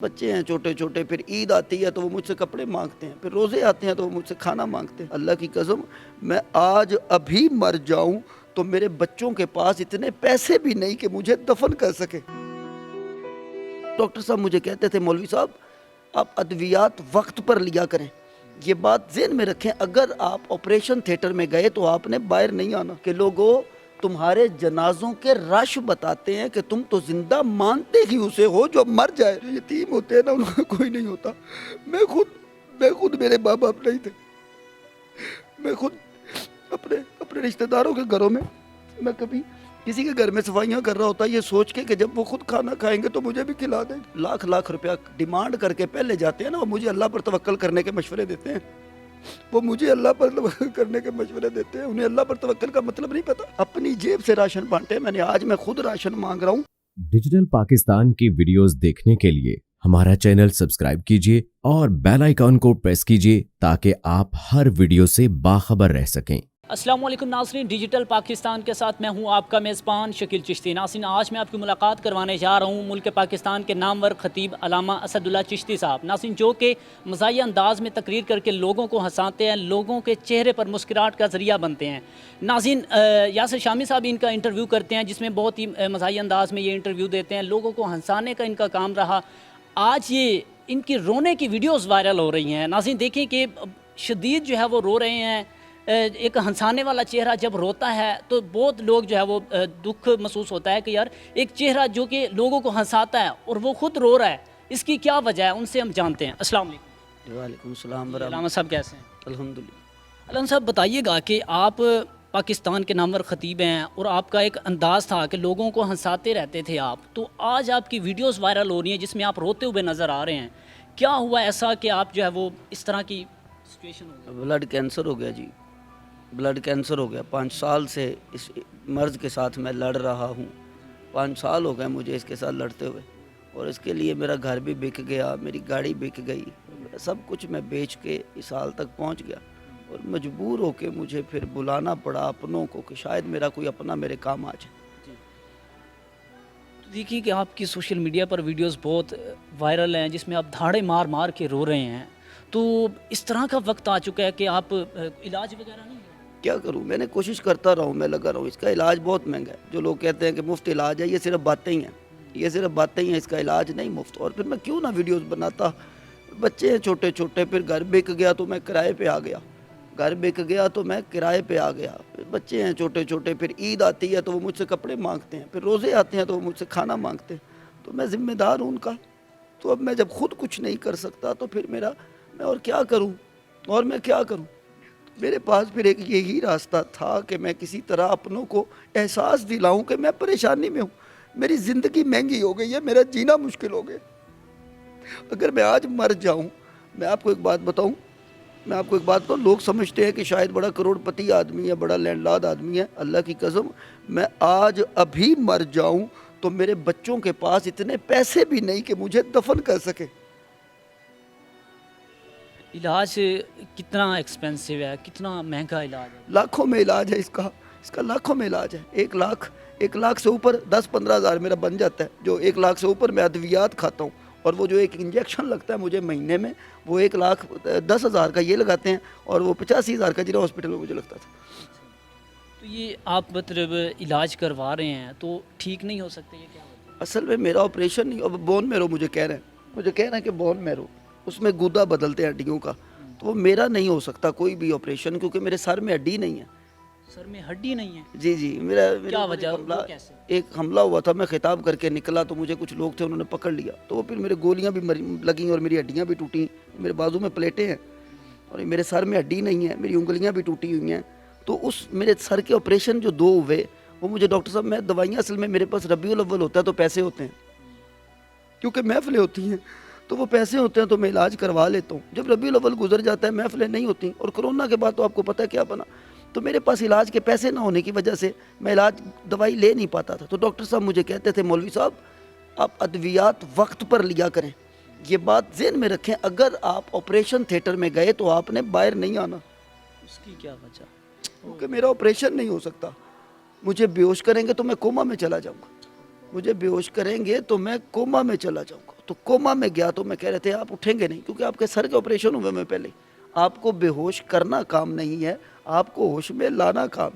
بچے ہیں چھوٹے چھوٹے، پھر عید آتی ہے تو وہ مجھ سے کپڑے مانگتے ہیں، پھر روزے آتے ہیں تو وہ مجھ سے کھانا مانگتے ہیں۔ اللہ کی قسم میں آج ابھی مر جاؤں تو میرے بچوں کے پاس اتنے پیسے بھی نہیں کہ مجھے دفن کر سکے۔ ڈاکٹر صاحب مجھے کہتے تھے مولوی صاحب آپ ادویات وقت پر لیا کریں، یہ بات ذہن میں رکھیں، اگر آپ آپریشن تھیٹر میں گئے تو آپ نے باہر نہیں آنا کہ لوگوں تمہارے جنازوں کے رش بتاتے ہیں کہ تم تو زندہ مانتے ہی اسے ہو جو مر جائے۔ جو یتیم ہوتے ہیں نا ان کا کوئی نہیں ہوتا۔ میں خود میرے ماں باپ نہیں تھے، میں خود اپنے رشتہ داروں کے گھروں میں کبھی کسی کے گھر میں صفائیاں کر رہا ہوتا یہ سوچ کے کہ جب وہ خود کھانا کھائیں گے تو مجھے بھی کھلا دیں گے۔ لاکھ روپیہ ڈیمانڈ کر کے پہلے جاتے ہیں نا، وہ مجھے اللہ پر توکل کرنے کے مشورے دیتے ہیں، وہ مجھے اللہ پر توکل کرنے کے مشورے دیتے ہیں، انہیں اللہ پر توکل کا مطلب نہیں پتا، اپنی جیب سے راشن بانٹے۔ آج میں خود راشن مانگ رہا ہوں۔ ڈیجیٹل پاکستان کی ویڈیوز دیکھنے کے لیے ہمارا چینل سبسکرائب کیجیے اور بیل آئیکن کو پریس کیجیے تاکہ آپ ہر ویڈیو سے باخبر رہ سکیں۔ السلام علیکم ناظرین، ڈیجیٹل پاکستان کے ساتھ میں ہوں آپ کا میزبان شکیل چشتی۔ ناظرین آج میں آپ کی ملاقات کروانے جا رہا ہوں ملک پاکستان کے نامور خطیب علامہ اسد اللہ چشتی صاحب، ناظرین جو کہ مزاحیہ انداز میں تقریر کر کے لوگوں کو ہنساتے ہیں، لوگوں کے چہرے پر مسکراہٹ کا ذریعہ بنتے ہیں۔ ناظرین یاسر شامی صاحب ان کا انٹرویو کرتے ہیں جس میں بہت ہی مزاحیہ انداز میں یہ انٹرویو دیتے ہیں، لوگوں کو ہنسانے کا ان کا کام رہا۔ آج یہ ان کی رونے کی ویڈیوز وائرل ہو رہی ہیں۔ ناظرین دیکھیں کہ شدید جو ہے وہ رو رہے ہیں۔ ایک ہنسانے والا چہرہ جب روتا ہے تو بہت لوگ جو ہے وہ دکھ محسوس ہوتا ہے کہ یار ایک چہرہ جو کہ لوگوں کو ہنساتا ہے اور وہ خود رو رہا ہے، اس کی کیا وجہ ہے؟ ان سے ہم جانتے ہیں۔ السلام علیکم۔ وعلیکم السلام علامہ صاحب کیسے ہیں؟ الحمدللہ۔ علامہ صاحب بتائیے گا کہ آپ پاکستان کے نامور خطیب ہیں اور آپ کا ایک انداز تھا کہ لوگوں کو ہنساتے رہتے تھے آپ، تو آج آپ کی ویڈیوز وائرل ہو رہی ہیں جس میں آپ روتے ہوئے نظر آ رہے ہیں، کیا ہوا ایسا کہ آپ جو ہے وہ اس طرح کی سچویشن ہو گئی؟ بلڈ کینسر ہو گیا جی، بلڈ کینسر ہو گیا۔ 5 سال سے اس مرض کے ساتھ میں لڑ رہا ہوں، 5 سال ہو گئے مجھے اس کے ساتھ لڑتے ہوئے، اور اس کے لیے میرا گھر بھی بک گیا، میری گاڑی بک گئی، سب کچھ میں بیچ کے اس حال تک پہنچ گیا، اور مجبور ہو کے مجھے پھر بلانا پڑا اپنوں کو کہ شاید میرا کوئی اپنا میرے کام آ جائے۔ دیکھیے کہ آپ کی سوشل میڈیا پر ویڈیوز بہت وائرل ہیں جس میں آپ دھاڑے مار مار کے رو رہے ہیں، تو اس طرح کا وقت آ چکا ہے کہ آپ علاج وغیرہ نہیں ہے؟ کیا کروں، میں نے کوشش کرتا رہا ہوں، میں لگا رہا ہوں، اس کا علاج بہت مہنگا ہے۔ جو لوگ کہتے ہیں کہ مفت علاج ہے، یہ صرف باتیں ہی ہیں، یہ صرف باتیں ہی ہیں، اس کا علاج نہیں مفت۔ اور پھر میں کیوں نہ ویڈیوز بناتا، بچے ہیں چھوٹے چھوٹے، پھر گھر بک گیا تو میں کرائے پہ آ گیا، گھر بک گیا تو میں کرائے پہ آ گیا، پھر بچے ہیں چھوٹے چھوٹے، پھر عید آتی ہے تو وہ مجھ سے کپڑے مانگتے ہیں، پھر روزے آتے ہیں تو وہ مجھ سے کھانا مانگتے ہیں، تو میں ذمہ دار ہوں ان کا۔ تو اب میں جب خود کچھ نہیں کر سکتا تو پھر میں اور کیا کروں، اور میں کیا کروں؟ میرے پاس پھر ایک یہی راستہ تھا کہ میں کسی طرح اپنوں کو احساس دلاؤں کہ میں پریشانی میں ہوں، میری زندگی مہنگی ہو گئی ہے، میرا جینا مشکل ہو گیا۔ اگر میں آج مر جاؤں، میں آپ کو ایک بات بتاؤں، لوگ سمجھتے ہیں کہ شاید بڑا کروڑ پتی آدمی ہے، بڑا لینڈ لارڈ آدمی ہے۔ اللہ کی قسم میں آج ابھی مر جاؤں تو میرے بچوں کے پاس اتنے پیسے بھی نہیں کہ مجھے دفن کر سکے۔ علاج کتنا ایکسپینسو ہے، کتنا مہنگا علاج ہے؟ لاکھوں میں علاج ہے اس کا لاکھوں میں علاج ہے۔ 1 لاکھ سے اوپر 10-15 ہزار میرا بن جاتا ہے، جو 1 لاکھ سے اوپر میں ادویات کھاتا ہوں، اور وہ جو ایک انجیکشن لگتا ہے مجھے مہینے میں، وہ 1,10,000 کا یہ لگاتے ہیں، اور وہ 85,000 کا جنہیں ہاسپٹل میں مجھے لگتا تھا۔ تو یہ آپ مطلب علاج کروا رہے ہیں تو ٹھیک نہیں ہو سکتے، یہ کیا ہوتا ہے؟ اصل میں میرا آپریشن نہیں، اب بون میرو مجھے کہہ رہے ہیں کہ بون میرو، اس میں گودا بدلتے ہیں ہڈیوں کا، تو وہ میرا نہیں ہو سکتا کوئی بھی آپریشن، کیونکہ میرے سر میں ہڈی نہیں ہے۔ سر میں ہڈی نہیں ہے؟ جی کیا وجہ؟ ایک حملہ ہوا تھا، میں خطاب کر کے نکلا تو مجھے کچھ لوگ تھے انہوں نے پکڑ لیا، تو وہ پھر میرے گولیاں بھی لگیں اور میری ہڈیاں بھی ٹوٹیں، میرے بازو میں پلیٹیں ہیں اور میرے سر میں ہڈی نہیں ہے، میری انگلیاں بھی ٹوٹی ہوئی ہیں۔ تو اس میرے سر کے آپریشن جو 2 ہوئے، وہ مجھے ڈاکٹر صاحب، میں دوائیاں اصل میں میرے پاس ربیع الاول ہوتا ہے تو پیسے ہوتے ہیں، کیونکہ محفلیں ہوتی ہیں تو وہ پیسے ہوتے ہیں تو میں علاج کروا لیتا ہوں۔ جب ربیع الاول گزر جاتا ہے، محفلیں نہیں ہوتی، اور کرونا کے بعد تو آپ کو پتہ ہے کیا بنا، تو میرے پاس علاج کے پیسے نہ ہونے کی وجہ سے میں دوائی لے نہیں پاتا تھا۔ تو ڈاکٹر صاحب مجھے کہتے تھے مولوی صاحب آپ ادویات وقت پر لیا کریں، یہ بات ذہن میں رکھیں، اگر آپ آپریشن تھیٹر میں گئے تو آپ نے باہر نہیں آنا۔ اس کی کیا وجہ؟ کیونکہ میرا آپریشن نہیں ہو سکتا، مجھے بیہوش کریں گے تو میں کوما میں چلا جاؤں گا، مجھے بیہوش کریں گے تو میں کوما میں چلا جاؤں گا۔ تو کوما میں گیا تو میں کہہ رہے تھے آپ اٹھیں گے نہیں، کیونکہ آپ کے سر کے آپریشن ہوئے میں پہلے. آپ کو بے ہوش کرنا کام نہیں ہے، آپ کو ہوش میں لانا کام.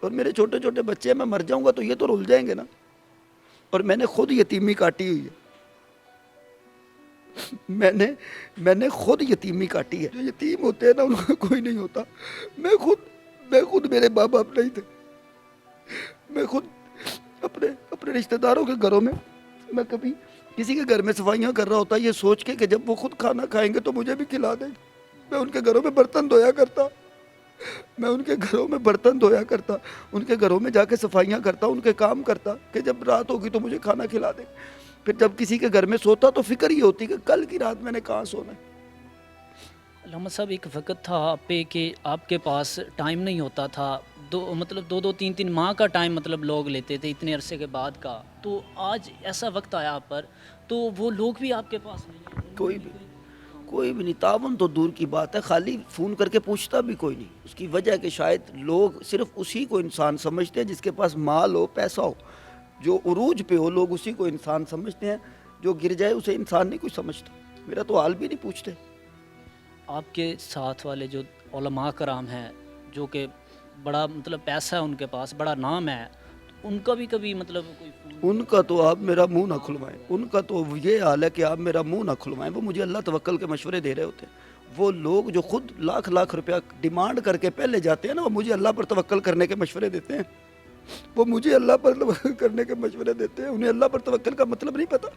اور میرے چھوٹے چھوٹے بچے ہیں، میں مر جاؤں گا تو یہ تو رول جائیں گے نا. اور میں نے خود یتیمی کاٹی ہوئی ہے. میں نے خود یتیمی کاٹی ہے. جو یتیم ہوتے ہیں نا ان کا کوئی نہیں ہوتا. میں خود میرے ماں باپ نہیں تھے. میں خود اپنے رشتہ داروں کے گھروں میں کبھی کسی کے گھر میں صفائیاں کر رہا ہوتا یہ سوچ کے کہ جب وہ خود کھانا کھائیں گے تو مجھے بھی کھلا دیں گے. میں ان کے گھروں میں برتن دھویا کرتا. ان کے گھروں میں جا کے صفائیاں کرتا، ان کے کام کرتا کہ جب رات ہوگی تو مجھے کھانا کھلا دیں. پھر جب کسی کے گھر میں سوتا تو فکر یہ ہوتی کہ کل کی رات میں نے کہاں سونا ہے. علامہ صاحب ایک وقت تھا آپ پہ کہ آپ کے پاس ٹائم نہیں ہوتا تھا، دو تین ماہ کا ٹائم مطلب لوگ لیتے تھے اتنے عرصے کے بعد کا. تو آج ایسا وقت آیا آپ پر تو وہ لوگ بھی آپ کے پاس نہیں ہیں. کوئی بھی نہیں. تعاون تو دور کی بات ہے، خالی فون کر کے پوچھتا بھی کوئی نہیں. اس کی وجہ ہے کہ شاید لوگ صرف اسی کو انسان سمجھتے ہیں جس کے پاس مال ہو، پیسہ ہو، جو عروج پہ ہو. لوگ اسی کو انسان سمجھتے ہیں، جو گر جائے اسے انسان نہیں کوئی سمجھتا. میرا تو حال بھی نہیں پوچھتے. آپ کے ساتھ والے جو علماء کرام ہیں جو کہ بڑا مطلب پیسہ ہے ان کے پاس، بڑا نام ہے، ان کا بھی کبھی مطلب کوئی ان کا تو آپ میرا منہ نہ کھلوائیں. ان کا تو یہ حال ہے کہ آپ میرا منہ نہ کھلوائیں. وہ مجھے اللہ توکل کے مشورے دے رہے ہوتے ہیں. وہ لوگ جو خود لاکھ روپیہ ڈیمانڈ کر کے پہلے جاتے ہیں نا، وہ مجھے اللہ پر توکل کرنے کے مشورے دیتے ہیں. انہیں اللہ پر توکل کا مطلب نہیں پتا.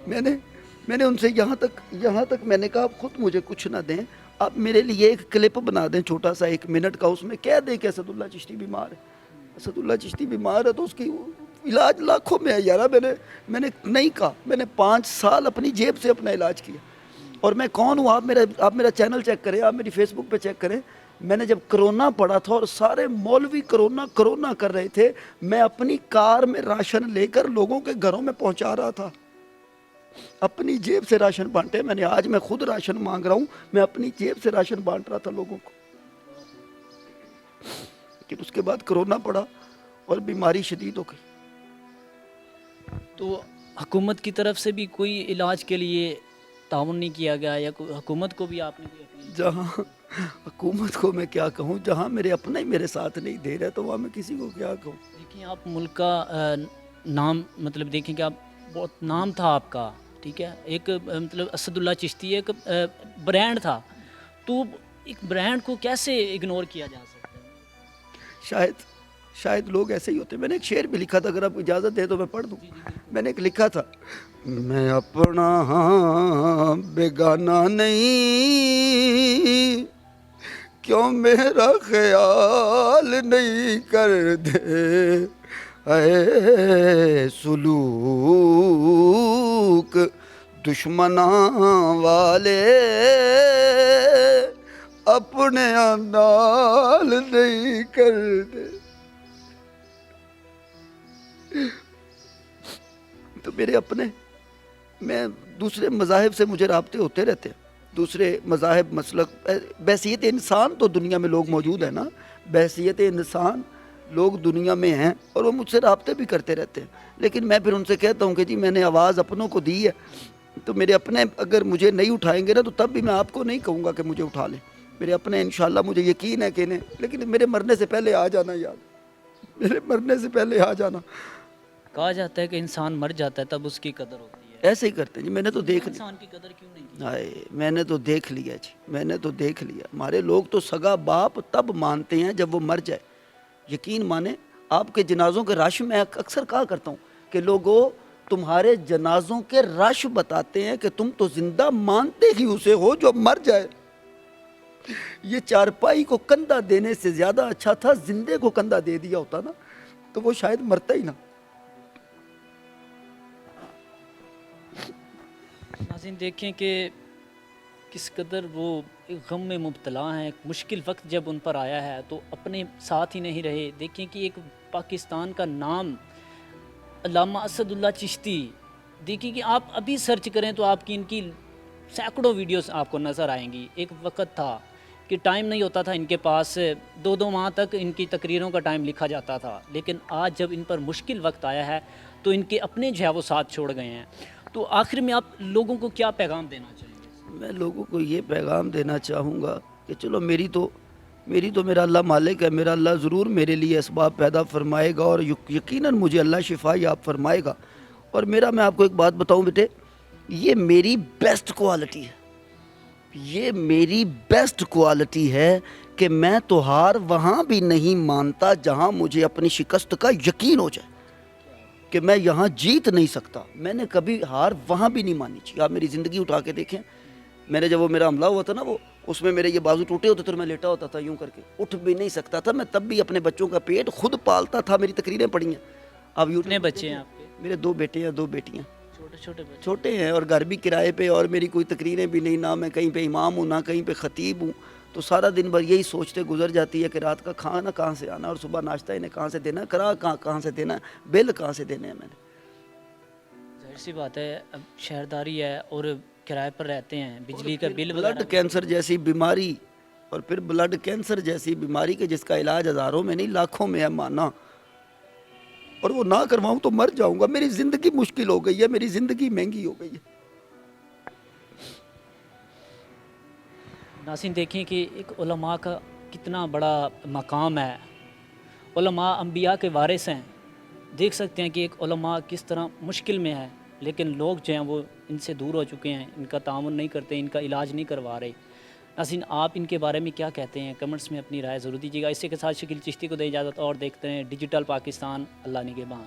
میں نے ان سے یہاں تک میں نے کہا آپ خود مجھے کچھ نہ دیں، آپ میرے لیے ایک کلپ بنا دیں چھوٹا سا 1 منٹ کا، اس میں کہہ دیں کہ اسد اللہ چشتی بیمار ہے. اسد اللہ چشتی بیمار ہے تو اس کی علاج لاکھوں میں ہے یار. میں نے نہیں کہا. میں نے 5 سال اپنی جیب سے اپنا علاج کیا. اور میں کون ہوں؟ آپ میرا چینل چیک کریں، آپ میری فیس بک پہ چیک کریں. میں نے جب کرونا پڑا تھا اور سارے مولوی کرونا کر رہے تھے، میں اپنی کار میں راشن لے کر لوگوں کے گھروں میں پہنچا رہا تھا. اپنی جیب سے راشن بانٹے. آج میں خود راشن مانگ رہا ہوں. میں اپنی جیب سے راشن بانٹ رہا تھا لوگوں کو. لیکن اس کے بعد کرونا پڑا اور بیماری شدید ہو گئی. تو حکومت کی طرف سے بھی کوئی علاج کے لیے تعاون نہیں کیا گیا، یا حکومت کو بھی آپ نے کوئی اپیل؟ جہاں حکومت کو میں کیا کہوں، جہاں میرے اپنا ہی میرے ساتھ نہیں دے رہے تو وہاں میں کسی کو کیا کہوں. دیکھیں آپ ملک کا نام مطلب دیکھیں کہ آپ بہت نام تھا آپ کا، ٹھیک ہے، ایک مطلب اسد اللہ چشتی ایک برانڈ تھا. تو ایک برانڈ کو کیسے اگنور کیا جا سکتا ہے؟ شاید لوگ ایسے ہی ہوتے ہیں. میں نے ایک شعر بھی لکھا تھا، اگر آپ اجازت دیں تو میں پڑھ دوں. میں نے ایک لکھا تھا، میں اپنا بیگانہ نہیں، کیوں میرا خیال نہیں کر دے، اے سلوک دشمناں والے اپنے نال نہیں کر دے. تو میرے اپنے، میں دوسرے مذاہب سے مجھے رابطے ہوتے رہتے ہیں. دوسرے مذاہب، مسلک، بحیثیت انسان تو دنیا میں لوگ موجود ہیں نا. بحیثیت انسان لوگ دنیا میں ہیں اور وہ مجھ سے رابطے بھی کرتے رہتے ہیں. لیکن میں پھر ان سے کہتا ہوں کہ جی میں نے آواز اپنوں کو دی ہے، تو میرے اپنے اگر مجھے نہیں اٹھائیں گے نا تو تب بھی میں آپ کو نہیں کہوں گا کہ مجھے اٹھا لیں. میرے اپنے انشاءاللہ مجھے یقین ہے کہ انہیں، لیکن میرے مرنے سے پہلے آ جانا یاد، میرے مرنے سے پہلے آ جانا. کہا جاتا ہے کہ انسان مر جاتا ہے تب اس کی قدر ہوتی ہے. ایسے ہی کرتے ہیں جی. میں نے تو دیکھ لیا، انسان کی قدر کیوں نہیں کی؟ میں نے تو دیکھ لیا جی، میں نے تو دیکھ لیا. ہمارے لوگ تو سگا باپ تب مانتے ہیں جب وہ مر جائے. یقین مانیں، آپ کے جنازوں کے رش میں اکثر کہا کرتا ہوں کہ لوگوں تمہارے جنازوں کے رش بتاتے ہیں کہ تم تو زندہ مانتے ہی اسے ہو جو مر جائے. یہ چارپائی کو کندھا دینے سے زیادہ اچھا تھا زندے کو کندھا دے دیا ہوتا نا تو وہ شاید مرتا ہی نہ. ناظرین دیکھیں کہ کس قدر وہ غم میں مبتلا ہیں. ایک مشکل وقت جب ان پر آیا ہے تو اپنے ساتھ ہی نہیں رہے. دیکھیں کہ ایک پاکستان کا نام علامہ اسد اللہ چشتی، دیکھیں کہ آپ ابھی سرچ کریں تو آپ کی ان کی سینکڑوں ویڈیوز آپ کو نظر آئیں گی. ایک وقت تھا کہ ٹائم نہیں ہوتا تھا ان کے پاس، 2 ماہ تک ان کی تقریروں کا ٹائم لکھا جاتا تھا، لیکن آج جب ان پر مشکل وقت آیا ہے تو ان کے اپنے جو ہے وہ ساتھ چھوڑ گئے ہیں۔ تو آخر میں آپ لوگوں کو کیا پیغام دینا چاہیں گے؟ میں لوگوں کو یہ پیغام دینا چاہوں گا کہ چلو میری تو میرا اللہ مالک ہے، میرا اللہ ضرور میرے لیے اسباب پیدا فرمائے گا اور یقیناً مجھے اللہ شفا یاب فرمائے گا۔ اور میں آپ کو ایک بات بتاؤں بیٹے، یہ میری بیسٹ کوالٹی ہے، یہ میری بیسٹ کوالٹی ہے کہ میں تو ہار وہاں بھی نہیں مانتا جہاں مجھے اپنی شکست کا یقین ہو جائے کہ میں یہاں جیت نہیں سکتا۔ میں نے کبھی ہار وہاں بھی نہیں مانی چاہیے۔ آپ میری زندگی اٹھا کے دیکھیں، جب وہ میرا حملہ ہوا تھا نا، اس میں میرے یہ بازو ٹوٹے ہوتے تھے اور میں لیٹا ہوتا تھا یوں کر کے، اٹھ بھی نہیں سکتا تھا میں، تب بھی اپنے بچوں کا پیٹ خود پالتا تھا، میری تقریریں پڑھی ہیں۔ اب کتنے بچے ہیں آپ کے؟ میرے 2 بیٹے ہیں، 2 بیٹیاں، چھوٹے بچے؟ چھوٹے ہیں اور گھر بھی کرائے پہ، اور میری کوئی تقریریں بھی نہیں، نہ میں کہیں پہ امام ہوں نہ کہیں پہ خطیب ہوں۔ تو سارا دن بھر یہی سوچتے گزر جاتی ہے کہ رات کا کھانا کہاں سے آنا اور صبح ناشتہ انہیں کہاں سے دینا ہے، کہاں سے دینا ہے، بل کہاں سے دینے ہیں میں نے۔ ظاہر سی بات ہے، اب شہرداری ہے اور کرائے پر رہتے ہیں، بجلی کا بل بلڈ کینسر جیسی بیماری، اور پھر بلڈ کینسر جیسی بیماری کہ جس کا علاج ہزاروں میں نہیں لاکھوں میں ہے مانا، اور وہ نہ کرواؤں تو مر جاؤں گا۔ میری زندگی مشکل ہو گئی ہے، میری زندگی مہنگی ہو گئی ہے۔ ناظرین دیکھیں کہ ایک علماء کا کتنا بڑا مقام ہے، علماء انبیاء کے وارث ہیں۔ دیکھ سکتے ہیں کہ ایک علماء کس طرح مشکل میں ہے، لیکن لوگ جو ہیں وہ ان سے دور ہو چکے ہیں، ان کا تعاون نہیں کرتے، ان کا علاج نہیں کروا رہے۔ ناظرین آپ ان کے بارے میں کیا کہتے ہیں؟ کمنٹس میں اپنی رائے ضرور دیجیے گا۔ اسی کے ساتھ شکیل چشتی کو دے اجازت اور دیکھتے ہیں ڈیجیٹل پاکستان۔ اللہ نگہبان۔